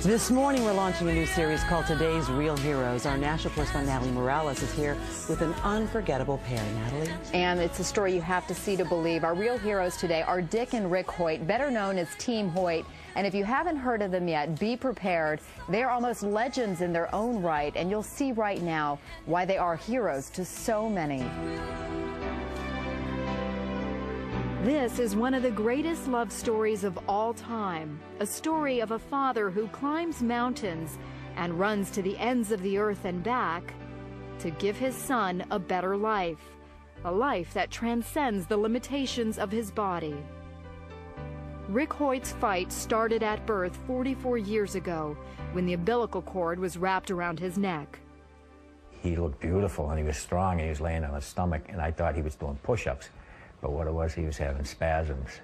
This morning, we're launching a new series called Today's Real Heroes. Our national correspondent, Natalie Morales, is here with an unforgettable pair. Natalie? And it's a story you have to see to believe. Our real heroes today are Dick and Rick Hoyt, better known as Team Hoyt. And if you haven't heard of them yet, be prepared. They're almost legends in their own right, and you'll see right now why they are heroes to so many. This is one of the greatest love stories of all time, a story of a father who climbs mountains and runs to the ends of the earth and back to give his son a better life, a life that transcends the limitations of his body. Rick Hoyt's fight started at birth 44 years ago when the umbilical cord was wrapped around his neck. He looked beautiful and he was strong and he was laying on his stomach, and I thought he was doing push-ups. But what it was, he was having spasms.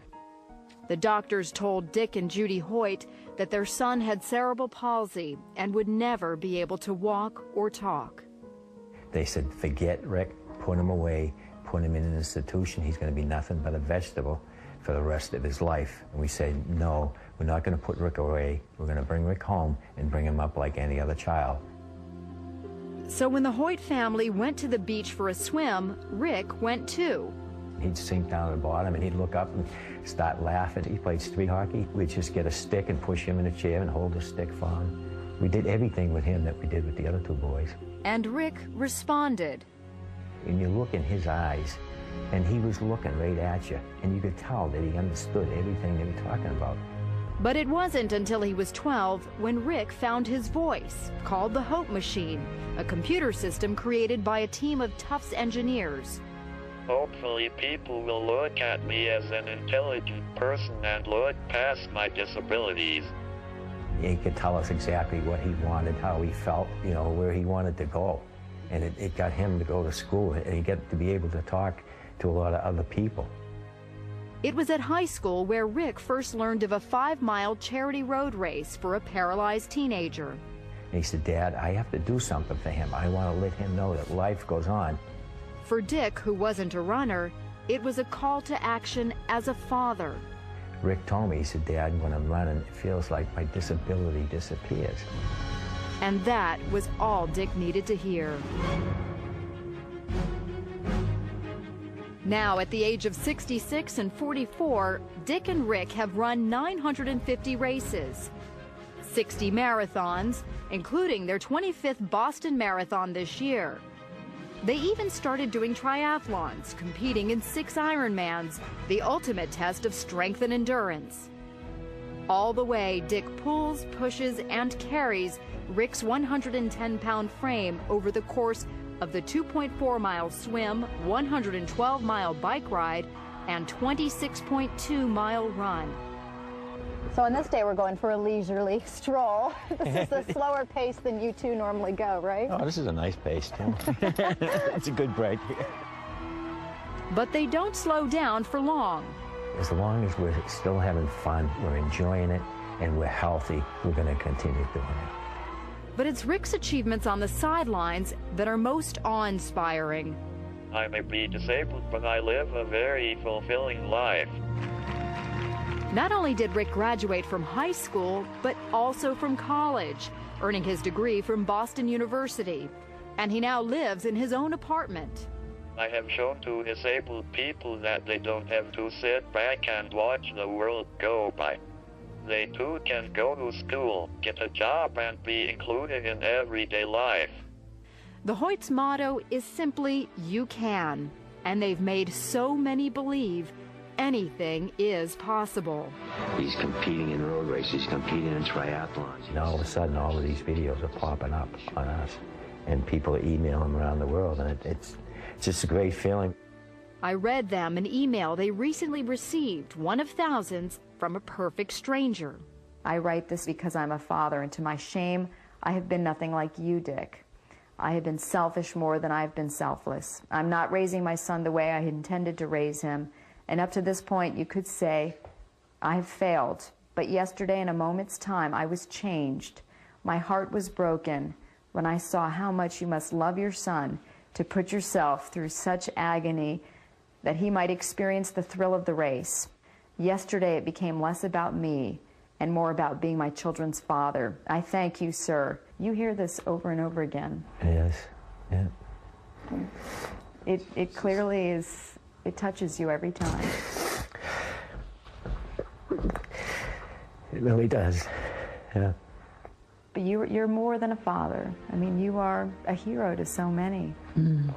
The doctors told Dick and Judy Hoyt that their son had cerebral palsy and would never be able to walk or talk. They said, forget Rick, put him away, put him in an institution. He's going to be nothing but a vegetable for the rest of his life. And we said, no, we're not going to put Rick away. We're going to bring Rick home and bring him up like any other child. So when the Hoyt family went to the beach for a swim, Rick went too. He'd sink down to the bottom and he'd look up and start laughing. He played street hockey. We'd just get a stick and push him in a chair and hold the stick for him. We did everything with him that we did with the other two boys. And Rick responded. And you look in his eyes, and he was looking right at you, and you could tell that he understood everything they were talking about. But it wasn't until he was 12 when Rick found his voice, called the Hope Machine, a computer system created by a team of Tufts engineers. Hopefully people will look at me as an intelligent person and look past my disabilities. He could tell us exactly what he wanted, how he felt, you know, where he wanted to go. And it got him to go to school, and he got to be able to talk to a lot of other people. It was at high school where Rick first learned of a 5-mile charity road race for a paralyzed teenager. And he said, Dad, I have to do something for him. I want to let him know that life goes on. For Dick, who wasn't a runner, it was a call to action as a father. Rick told me, he said, Dad, when I'm running, it feels like my disability disappears. And that was all Dick needed to hear. Now, at the age of 66 and 44, Dick and Rick have run 950 races, 60 marathons, including their 25th Boston Marathon this year. They even started doing triathlons, competing in 6 Ironmans, the ultimate test of strength and endurance. All the way, Dick pulls, pushes, and carries Rick's 110-pound frame over the course of the 2.4-mile swim, 112-mile bike ride, and 26.2-mile run. So on this day, we're going for a leisurely stroll. This is a slower pace than you two normally go, right? Oh, this is a nice pace, too. It's a good break. But they don't slow down for long. As long as we're still having fun, we're enjoying it, and we're healthy, we're going to continue doing it. But it's Rick's achievements on the sidelines that are most awe-inspiring. I may be disabled, but I live a very fulfilling life. Not only did Rick graduate from high school, but also from college, earning his degree from Boston University. And he now lives in his own apartment. I have shown to disabled people that they don't have to sit back and watch the world go by. They too can go to school, get a job, and be included in everyday life. The Hoyt's motto is simply, you can. And they've made so many believe anything is possible. He's competing in road races, he's competing in triathlons. And all of a sudden, all of these videos are popping up on us, and people are emailing them around the world, and it's just a great feeling. I read them an email they recently received, one of thousands, from a perfect stranger. I write this because I'm a father, and to my shame, I have been nothing like you, Dick. I have been selfish more than I've been selfless. I'm not raising my son the way I intended to raise him, and up to this point, you could say, I have failed. But yesterday, in a moment's time, I was changed. My heart was broken when I saw how much you must love your son to put yourself through such agony that he might experience the thrill of the race. Yesterday, it became less about me and more about being my children's father. I thank you, sir. You hear this over and over again. Yes, yeah. It clearly is, it touches you every time. It really does, yeah. But you're more than a father. I mean, you are a hero to so many. Mm.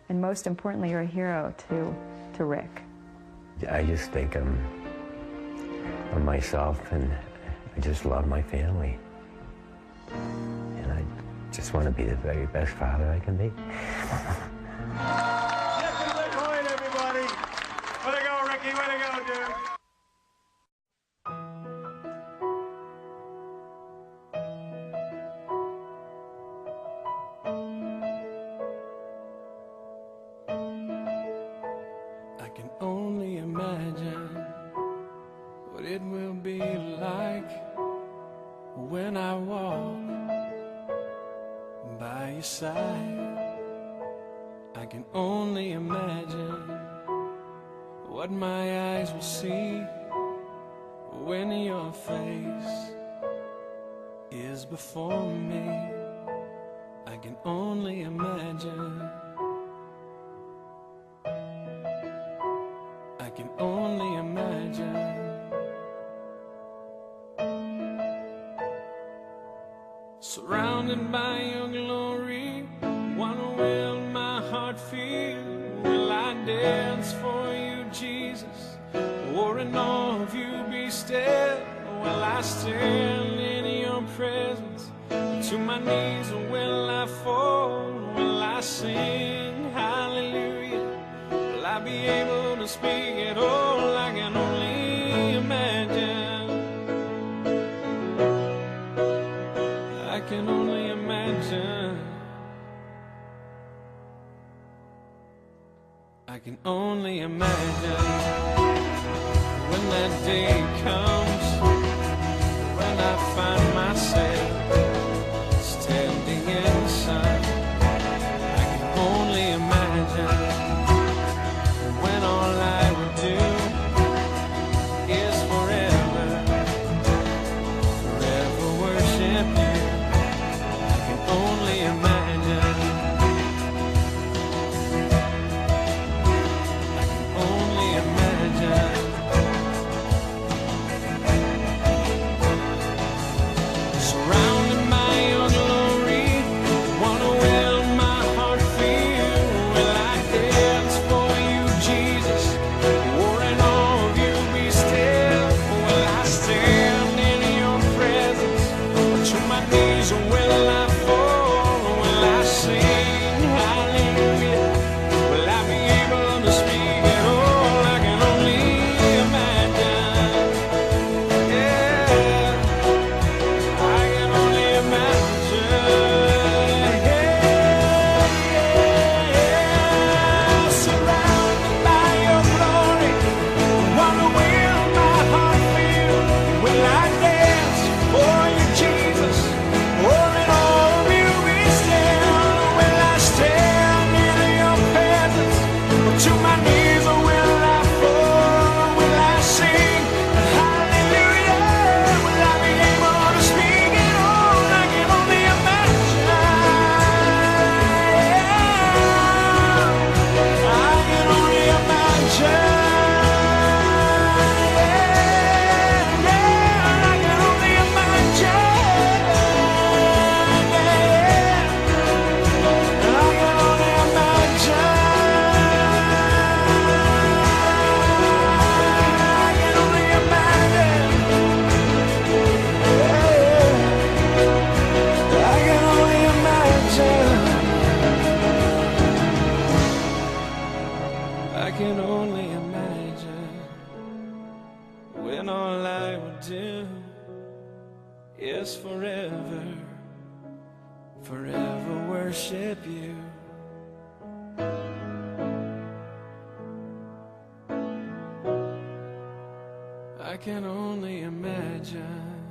And most importantly, you're a hero to Rick. I just think of myself, and I just love my family. And I just want to be the very best father I can be. Hoyt, everybody! Way to go, Ricky! Way to go, dude! I can only imagine what it will be like when I walk by your side. I can only imagine what my eyes will see when your face is before me. I can only imagine. I can only imagine. Surrounded by your glory, what will my heart feel? Will I dance for you, Jesus? Or in awe of you be still? Will I stand in your presence? To my knees will I fall? Will I sing hallelujah? Will I be able to speak at all? I can only imagine. I can only imagine. I can only imagine when that day comes, when I find myself standing in the sun. I can only imagine when all I will do is forever, forever worship you. I can only imagine. I can only imagine. Surrounded by your glory, what will my heart feel? Will I dance for you, Jesus? Or in awe of you be still? Will I stand in your presence? Or to my knees will I fall? Will I sing hallelujah? Will I be able to speak at all? I can only imagine. Yeah, I can only imagine. Yeah, surrounded by your glory, what will my heart feel? Will I dance for you, Jesus? Or in awe of you be still? Will I stand in your presence? Or to my knees will I fall? Will I sing hallelujah? Will I be able to speak at all? I can only imagine. I can only imagine. I can only imagine. I can only imagine. I can only imagine. I can only imagine. I can only imagine when all I would do is forever, forever worship you. I can only imagine.